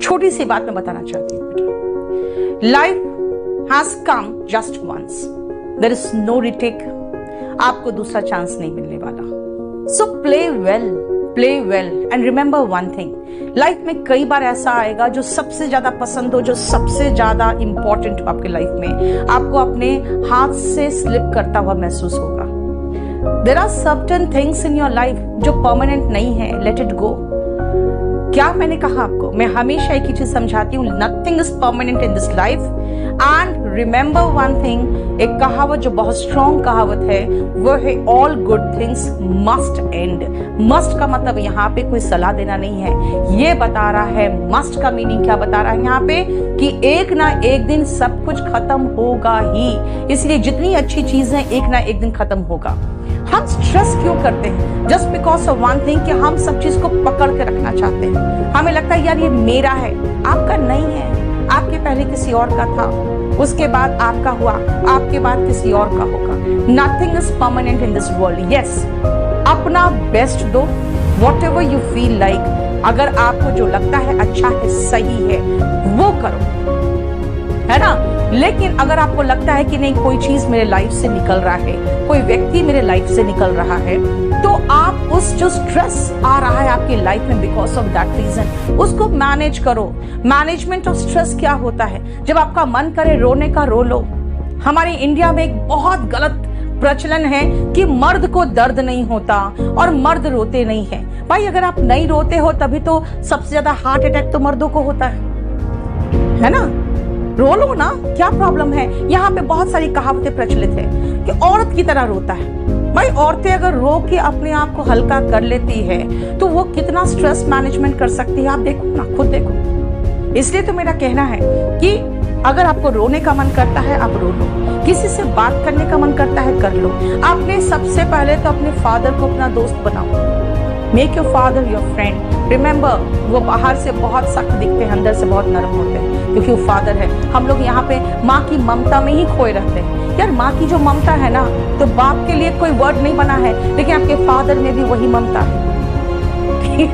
छोटी सी बात मैं बताना चाहती हूँ बेटा, life has come just once, there is no retake. आपको दूसरा चांस नहीं मिलने वाला। So play well and remember one thing, life में कई बार ऐसा आएगा जो सबसे ज्यादा पसंद हो, जो सबसे ज्यादा इंपॉर्टेंट हो आपके लाइफ में, आपको अपने हाथ से स्लिप करता हुआ महसूस होगा। There are certain things in your life जो परमानेंट नहीं है, लेट इट गो। क्या मैंने कहा आपको? मैं हमेशा एक ही चीज समझाती हूँ, nothing is permanent in this life and remember one thing. एक कहावत जो बहुत स्ट्रॉन्ग कहावत है वो है all good things must and. Must का मतलब यहाँ पे कोई सलाह देना नहीं है, ये बता रहा है, मस्ट का मीनिंग क्या बता रहा है यहाँ पे कि एक ना एक दिन सब कुछ खत्म होगा ही। इसलिए जितनी अच्छी चीजें एक ना एक दिन खत्म होगा। हम स्ट्रेस क्यों करते हैं? Just because of one thing कि हम सब चीज को पकड़ के रखना चाहते हैं। हमें लगता है यार ये मेरा है, आपका नहीं है। आपके पहले किसी और का था, उसके बाद आपका हुआ, आपके बाद किसी और का होगा। Nothing is permanent in this world. Yes, अपना बेस्ट दो, what ever you feel like. अगर आपको जो लगता है अच्छा है, सही है, वो करो, है ना। लेकिन अगर आपको लगता है कि नहीं कोई चीज मेरे लाइफ से निकल रहा है, कोई व्यक्ति मेरे लाइफ से निकल रहा है, तो आप उस जो स्ट्रेस आ रहा है आपकी लाइफ में बिकॉज ऑफ दैट रीजन, उसको मैनेज करो। मैनेजमेंट ऑफ स्ट्रेस क्या होता है? जब आपका मन करे रोने का, रो लो। हमारे इंडिया में एक बहुत गलत प्रचलन है कि मर्द को दर्द नहीं होता और मर्द रोते नहीं है। भाई अगर आप नहीं रोते हो तभी तो सबसे ज्यादा हार्ट अटैक तो मर्दों को होता है ना। रो लो ना, क्या प्रॉब्लम है? यहाँ पे बहुत सारी कहावतें प्रचलित है कि औरत की तरह रोता है। भाई औरतें अगर रो के अपने आप को हल्का कर लेती है तो वो कितना स्ट्रेस मैनेजमेंट कर सकती है, आप देखो ना, खुद देखो। इसलिए तो मेरा कहना है कि अगर आपको रोने का मन करता है आप रो लो, किसी से बात करने का मन करता है कर लो। आपने सबसे पहले तो अपने फादर को अपना दोस्त बनाओ। Make your father your friend. Remember, वो बाहर से बहुत सख्त दिखते हैं, अंदर से बहुत नरम होते हैं, क्योंकि वो फादर है। हम लोग यहाँ पे माँ की ममता में ही खोए रहते हैं। यार माँ की जो ममता है ना, तो बाप के लिए कोई वर्ड नहीं बना है, लेकिन आपके फादर में भी वही ममता है। ठीक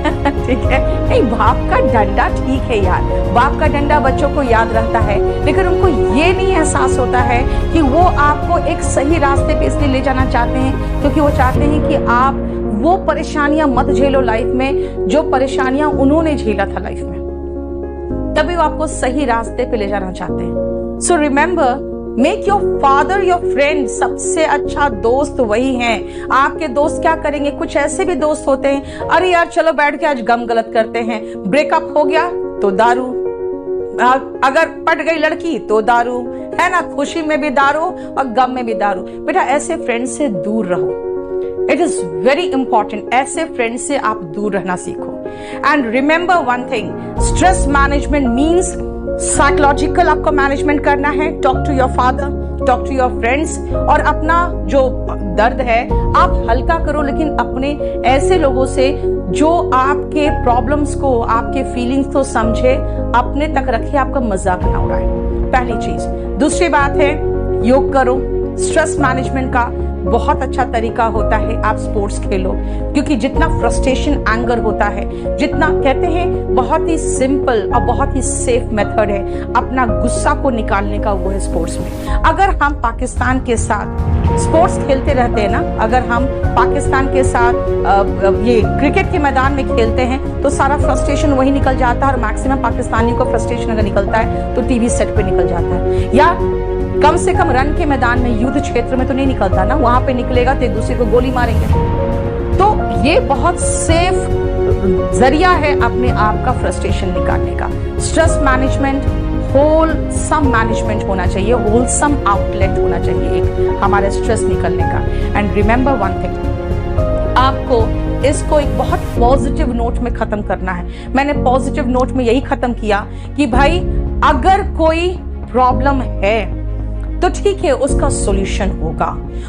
है, नहीं बाप का डंडा ठीक है यार, बाप का डंडा बच्चों को याद रहता है, लेकिन उनको ये नहीं एहसास होता है कि वो आपको एक सही रास्ते पे इसलिए ले जाना चाहते हैं क्योंकि वो चाहते हैं कि आप वो परेशानियां मत झेलो लाइफ में जो परेशानियां उन्होंने झेला था लाइफ में, तभी वो आपको सही रास्ते पे ले जाना चाहते हैं। So remember, make your father your friend. सबसे अच्छा दोस्त वही है। आपके दोस्त क्या करेंगे? कुछ ऐसे भी दोस्त होते हैं, अरे यार चलो बैठ के आज गम गलत करते हैं, ब्रेकअप हो गया तो दारू, अगर पट गई लड़की तो दारू, है ना, खुशी में भी दारू और गम में भी दारू। बेटा ऐसे फ्रेंड से दूर रहो, इट इज वेरी इंपॉर्टेंट। ऐसे फ्रेंड से आप दूर रहना सीखो। And remember one thing, stress management means psychological आपको मैनेजमेंट करना है। Talk to your father, talk to your friends, और अपना जो दर्द है आप हल्का करो, लेकिन अपने ऐसे लोगों से जो आपके प्रॉब्लम्स को, आपके फीलिंग्स को समझे, अपने तक रखे, आपका मजाक ना उड़ाए, पहली चीज। दूसरी बात है योग करो। स्ट्रेस मैनेजमेंट का बहुत अच्छा तरीका होता है आप स्पोर्ट्स खेलो, क्योंकि जितना फ्रस्ट्रेशन, एंगर होता है, जितना कहते हैं बहुत ही सिंपल और बहुत ही सेफ मेथड है अपना गुस्सा को निकालने का, वो है स्पोर्ट्स में। अगर हम पाकिस्तान के साथ स्पोर्ट्स खेलते रहते हैं ना, अगर हम पाकिस्तान के साथ ये क्रिकेट के मैदान में खेलते हैं तो सारा फ्रस्ट्रेशन वही निकल जाता है, और मैक्सिमम पाकिस्तानियों को फ्रस्ट्रेशन अगर निकलता है तो टीवी सेट पे निकल जाता है, या कम से कम रन के मैदान में, युद्ध क्षेत्र में तो नहीं निकलता ना, वहां पे निकलेगा तो एक दूसरे को गोली मारेंगे। तो ये बहुत सेफ जरिया है अपने आप का फ्रस्ट्रेशन निकालने का। स्ट्रेस मैनेजमेंट होलसम मैनेजमेंट होना चाहिए, होलसम आउटलेट होना चाहिए एक हमारे स्ट्रेस निकलने का। एंड रिमेंबर वन थिंग, आपको इसको एक बहुत पॉजिटिव नोट में खत्म करना है। मैंने पॉजिटिव नोट में यही खत्म किया कि भाई अगर कोई प्रॉब्लम है तो ठीक है, उसका सॉल्यूशन होगा,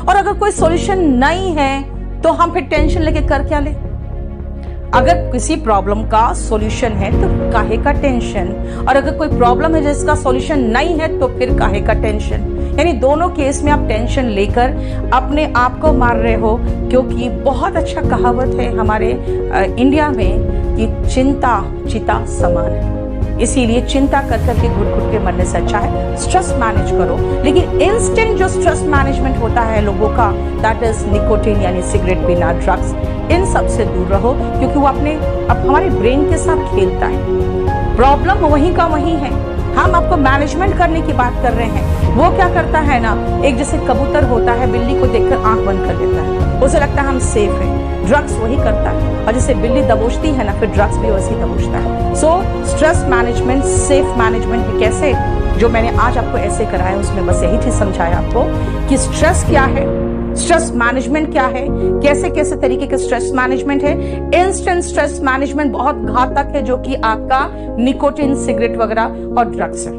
और अगर कोई सॉल्यूशन नहीं है तो हम फिर टेंशन लेके कर क्या ले? अगर किसी प्रॉब्लम का सॉल्यूशन है तो काहे का टेंशन, और अगर कोई प्रॉब्लम है जिसका सॉल्यूशन नहीं है तो फिर काहे का टेंशन। यानी दोनों केस में आप टेंशन लेकर अपने आप को मार रहे हो, क्योंकि बहुत अच्छा कहावत है हमारे इंडिया में कि चिंता चिता समान है। इसीलिए चिंता कर करके घुट घुट के मरने से अच्छा है स्ट्रेस मैनेज करो। लेकिन इंस्टेंट जो स्ट्रेस मैनेजमेंट होता है लोगों का, दैट इज निकोटीन यानी सिगरेट पीना, ड्रग्स, इन सब से दूर रहो, क्योंकि वो अब हमारे ब्रेन के साथ खेलता है। प्रॉब्लम वहीं का वहीं है। हम आपको मैनेजमेंट करने की बात कर रहे हैं। वो क्या करता है ना, एक जैसे कबूतर होता है, बिल्ली को देखकर आंख बंद कर लेता है, उसे लगता है हम सेफ हैं। ड्रग्स वही करता है, और जैसे बिल्ली दबोचती है ना, फिर ड्रग्स भी वैसे ही दबोचता है। So stress management, safe management भी कैसे, जो मैंने आज आपको ऐसे कराया उसमें बस यही चीज समझाया आपको कि स्ट्रेस क्या है, स्ट्रेस मैनेजमेंट क्या है, कैसे कैसे तरीके के स्ट्रेस मैनेजमेंट है। इंस्टेंट स्ट्रेस मैनेजमेंट बहुत घातक है, जो कि आपका निकोटीन, सिगरेट वगैरह और ड्रग्स है,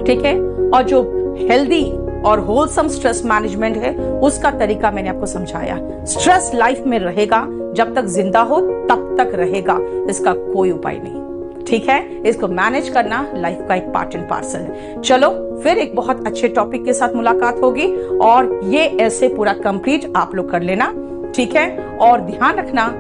ठीक है। और जो हेल्दी और होलसम स्ट्रेस मैनेजमेंट है, उसका तरीका मैंने आपको समझाया। स्ट्रेस लाइफ में रहेगा, जब तक जिंदा हो तब तक रहेगा, इसका कोई उपाय नहीं, ठीक है। इसको मैनेज करना लाइफ का एक पार्ट एंड पार्सल है। चलो फिर एक बहुत अच्छे टॉपिक के साथ मुलाकात होगी, और ये ऐसे पूरा कंप्लीट आप लोग कर लेना, ठीक है। और ध्यान रखना,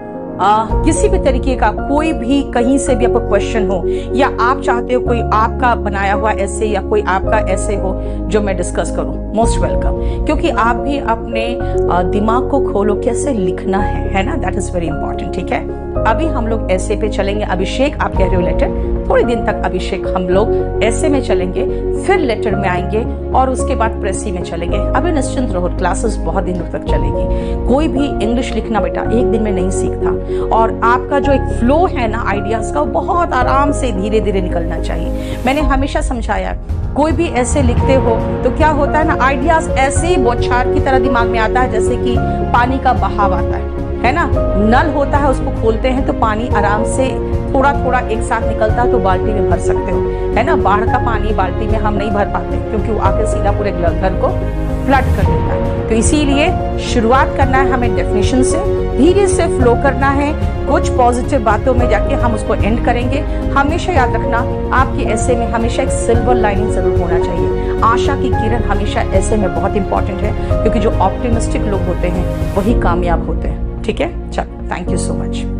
किसी भी तरीके का कोई भी कहीं से भी आपको क्वेश्चन हो, या आप चाहते हो कोई आपका बनाया हुआ ऐसे या कोई आपका ऐसे हो जो मैं डिस्कस करूं, मोस्ट वेलकम, क्योंकि आप भी अपने दिमाग को खोलो, कैसे लिखना है ना, दैट इज वेरी इंपॉर्टेंट, ठीक है। अभी हम लोग ऐसे पे चलेंगे। अभिषेक आप कह रहे हो लेटर, थोड़े दिन तक अभिषेक हम लोग ऐसे में चलेंगे, फिर लेटर में आएंगे, और उसके बाद प्रेसी में चलेंगे। अभी निश्चिंत रहो, क्लासेस बहुत दिनों तक चलेगी। कोई भी इंग्लिश लिखना बेटा एक दिन में नहीं सीखता, और आपका जो एक फ्लो है ना आइडियाज का, वो बहुत आराम से धीरे धीरे निकलना चाहिए। मैंने हमेशा समझाया, कोई भी ऐसे लिखते हो तो क्या होता है ना, आइडियाज ऐसे ही बौछार की तरह दिमाग में आता है, जैसे कि पानी का बहाव आता है ना। नल होता है, उसको खोलते हैं तो पानी आराम से थोड़ा थोड़ा एक साथ निकलता है, तो बाल्टी में भर सकते हो, है ना। बाढ़ का पानी बाल्टी में हम नहीं भर पाते, क्योंकि वो आके सीधा पूरे घर को फ्लड कर देता है। तो इसीलिए शुरुआत करना है हमें डेफिनेशन से, धीरे से फ्लो करना है, कुछ पॉजिटिव बातों में जाके हम उसको एंड करेंगे। हमेशा याद रखना, आपके ऐसे में हमेशा एक सिल्वर लाइनिंग जरूर होना चाहिए। आशा की किरण हमेशा ऐसे में बहुत इंपॉर्टेंट है, क्योंकि जो ऑप्टिमिस्टिक लोग होते हैं वही कामयाब होते हैं, ठीक है। चलो, थैंक यू सो मच।